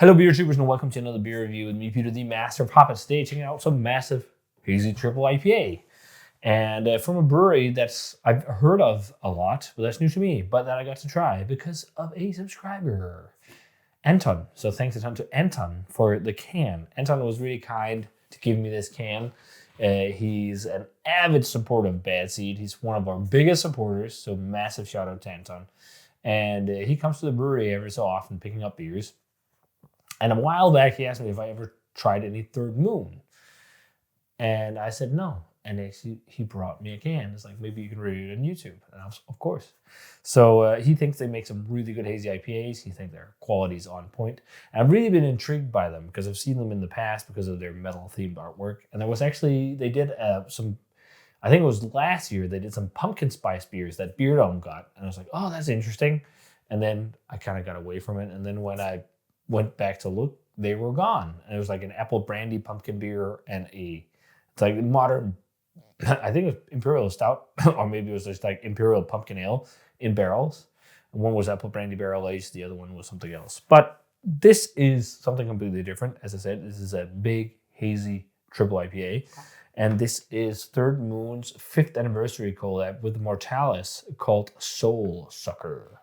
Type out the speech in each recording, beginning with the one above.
Hello, beer tubers, and welcome to another beer review with me, Peter, the master of hopping stage, checking out some massive hazy triple IPA. And from a brewery that's I've heard of a lot, but that's new to me, but that I got to try because of a subscriber, Anton. So thanks a ton to Anton for the can. Anton was really kind to give me this can. He's an avid supporter of Bad Seed. He's one of our biggest supporters, so massive shout out to Anton. And he comes to the brewery every so often picking up beers. And a while back, he asked me if I ever tried any Third Moon. And I said no. And actually, he brought me a can. It's like, maybe you can review it on YouTube. And I was, of course. So he thinks they make some really good hazy IPAs. He thinks their quality is on point. And I've really been intrigued by them because I've seen them in the past because of their metal-themed artwork. And there was actually, they did some, I think it was last year, they did some pumpkin spice beers that Beer Dome got. And I was like, oh, that's interesting. And then I kind of got away from it. And then when I went back to look, they were gone. And it was like an apple brandy pumpkin beer and it's like modern, I think it was Imperial Stout, or maybe it was just like Imperial Pumpkin Ale in barrels. And one was apple brandy barrel aged, the other one was something else. But this is something completely different. As I said, this is a big, hazy triple IPA. And this is Third Moon's 5th anniversary collab with Mortalis called Soul Sucker.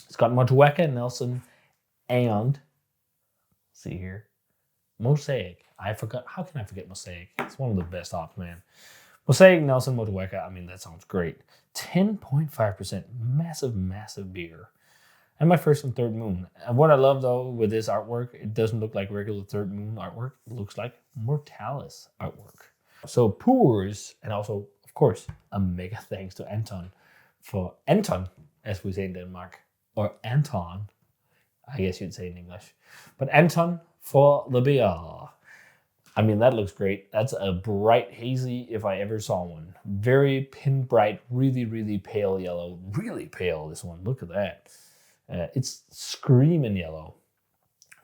It's got Motueka, Nelson, and see here, Mosaic. I forgot. How can I forget Mosaic? It's one of the best hops, man. Mosaic, Nelson, Motueka. I mean, that sounds great. 10.5%. Massive, massive beer. And my first and Third Moon. And what I love, though, with this artwork, it doesn't look like regular Third Moon artwork. It looks like Mortalis artwork. So pours, and also, of course, a mega thanks to Anton for Anton, as we say in Denmark, or Anton, I guess you'd say in English. But Anton for the beer. I mean, that looks great. That's a bright hazy if I ever saw one. Very pin bright, really, really pale yellow. Really pale, this one. Look at that. It's screaming yellow.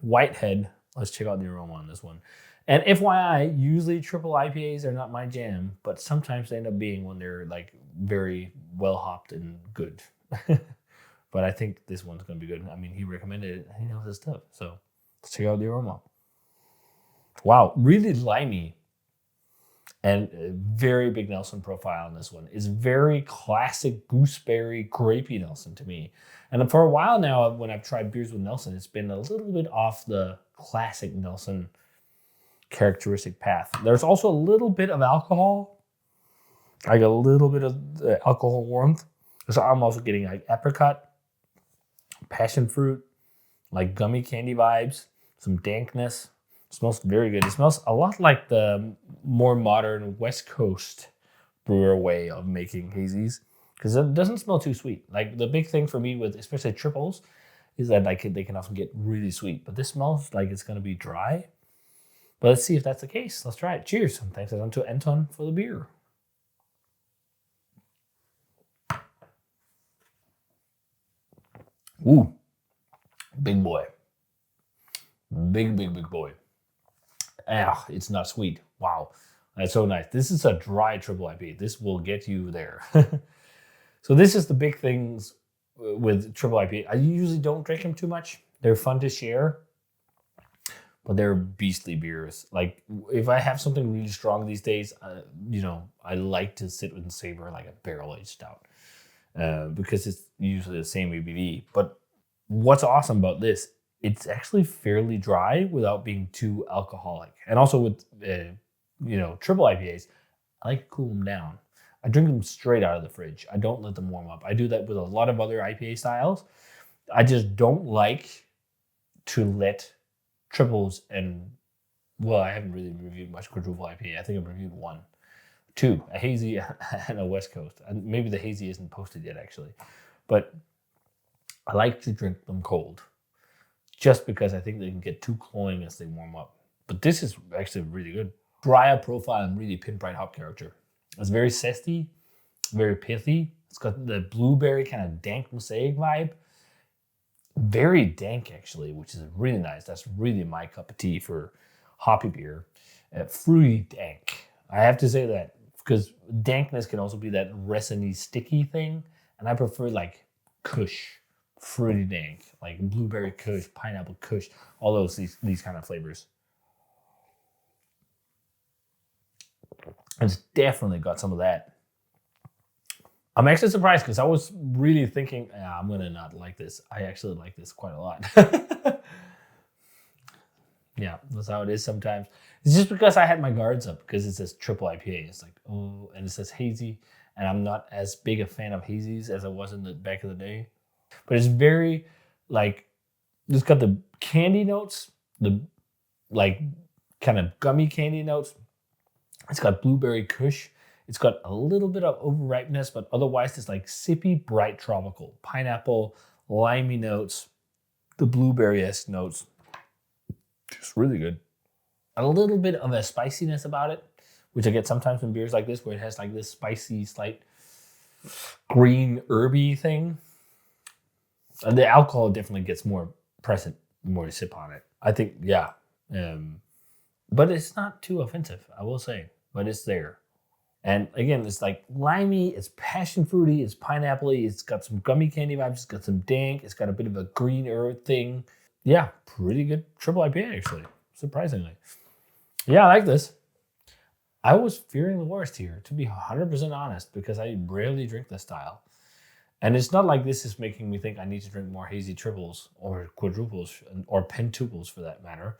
White head. Let's check out the aroma on this one. And FYI, usually triple IPAs are not my jam, but sometimes they end up being when they're like very well hopped and good. But I think this one's going to be good. I mean, he recommended it. He knows his stuff. So let's check out the aroma. Wow, really limey. And a very big Nelson profile on this one. It's very classic gooseberry, grapey Nelson to me. And for a while now, when I've tried beers with Nelson, it's been a little bit off the classic Nelson characteristic path. There's also a little bit of alcohol, like a little bit of alcohol warmth. So I'm also getting like apricot, passion fruit, like gummy candy vibes, some dankness. It smells very good. It smells a lot like the more modern West Coast brewer way of making hazies because it doesn't smell too sweet. Like the big thing for me with especially triples is that they can often get really sweet, but this smells like it's going to be dry. But let's see if that's the case. Let's try it. Cheers. And thanks to Anton for the beer. Ooh, big boy. Big boy. Ah, it's not sweet. Wow, that's so nice. This is a dry triple IPA. This will get you there. So this is the big things with triple IPA. I usually don't drink them too much. They're fun to share, but they're beastly beers. Like if I have something really strong these days, I like to sit and savor like a barrel-aged stout. Because it's usually the same ABV. But what's awesome about this, it's actually fairly dry without being too alcoholic. And also with, triple IPAs, I like to cool them down. I drink them straight out of the fridge. I don't let them warm up. I do that with a lot of other IPA styles. I just don't like to let triples I haven't really reviewed much quadruple IPA. I think I've reviewed one. 2, a hazy and a West Coast. And maybe the hazy isn't posted yet, actually. But I like to drink them cold just because I think they can get too cloying as they warm up. But this is actually really good. Drier profile and really pinbright hop character. It's very zesty, very pithy. It's got the blueberry kind of dank mosaic vibe. Very dank, actually, which is really nice. That's really my cup of tea for hoppy beer. Fruity dank. I have to say that. Because dankness can also be that resiny, sticky thing. And I prefer like Kush fruity dank, like blueberry kush, pineapple kush, all these kind of flavors. It's definitely got some of that. I'm actually surprised because I was really thinking, I'm gonna not like this. I actually like this quite a lot. Yeah, that's how it is sometimes. It's just because I had my guards up because it says triple IPA. It's like, oh, and it says hazy, and I'm not as big a fan of hazies as I was in the back of the day. But it's very like, it's got the candy notes, the like kind of gummy candy notes. It's got blueberry kush. It's got a little bit of overripeness, but otherwise it's like sippy, bright tropical. Pineapple, limey notes, the blueberry-esque notes. Just really good. A little bit of a spiciness about it, which I get sometimes in beers like this, where it has like this spicy, slight green herby thing. The alcohol definitely gets more present the more you sip on it. I think, yeah. But it's not too offensive, I will say. But it's there. And again, it's like limey, it's passion fruity, it's pineapple-y, it's got some gummy candy vibes, it's got some dank, it's got a bit of a green herb thing. Yeah, pretty good triple IPA actually, surprisingly. Yeah, I like this. I was fearing the worst here, to be 100% honest, because I rarely drink this style. And it's not like this is making me think I need to drink more hazy triples or quadruples or pentuples for that matter.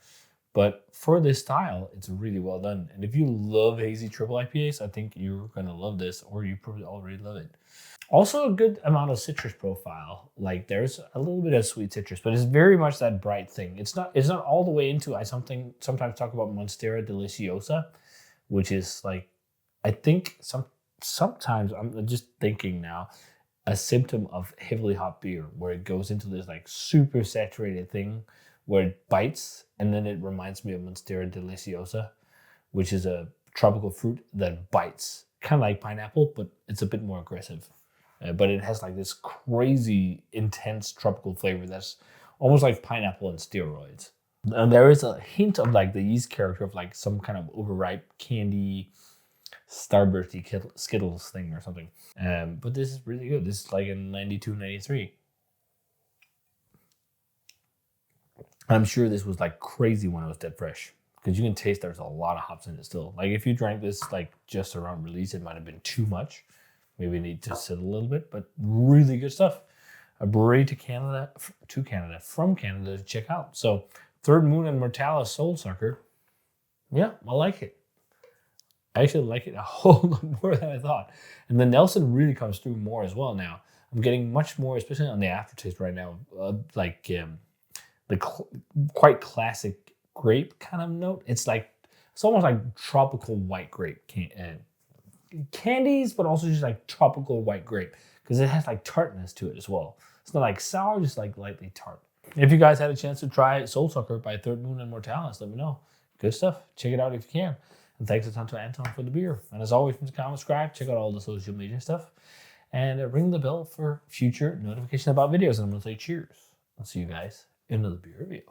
But for this style, it's really well done. And if you love hazy triple IPAs, I think you're going to love this, or you probably already love it. Also a good amount of citrus profile. Like there's a little bit of sweet citrus, but it's very much that bright thing. It's not all the way into, I sometimes talk about Monstera Deliciosa, which is like, I think sometimes I'm just thinking now, a symptom of heavily hop beer, where it goes into this like super saturated thing where it bites, and then it reminds me of Monstera Deliciosa, which is a tropical fruit that bites, kind of like pineapple, but it's a bit more aggressive. But it has like this crazy intense tropical flavor that's almost like pineapple and steroids. And there is a hint of like the yeast character of like some kind of overripe candy, Starbursty Skittles thing or something. But this is really good. This is like a 92, 93. I'm sure this was like crazy when it was dead fresh, because you can taste there's a lot of hops in it still. Like if you drank this like just around release, it might have been too much. Maybe you need to sit a little bit, but really good stuff. A brewery from Canada to check out. So Third Moon and Mortalis Soul Sucker. Yeah, I like it. I actually like it a whole lot more than I thought. And the Nelson really comes through more as well now. I'm getting much more, especially on the aftertaste right now, quite classic grape kind of note. It's almost like tropical white grape candies, but also just like tropical white grape, because it has like tartness to it as well. It's not like sour, just like lightly tart. If you guys had a chance to try Soul Sucker by Third Moon and Mortalis, let me know. Good stuff. Check it out if you can. And thanks a ton to Anton for the beer. And as always, comment, subscribe, check out all the social media stuff, and ring the bell for future notification about videos. And I'm going to say cheers. I'll see you guys in another beer review.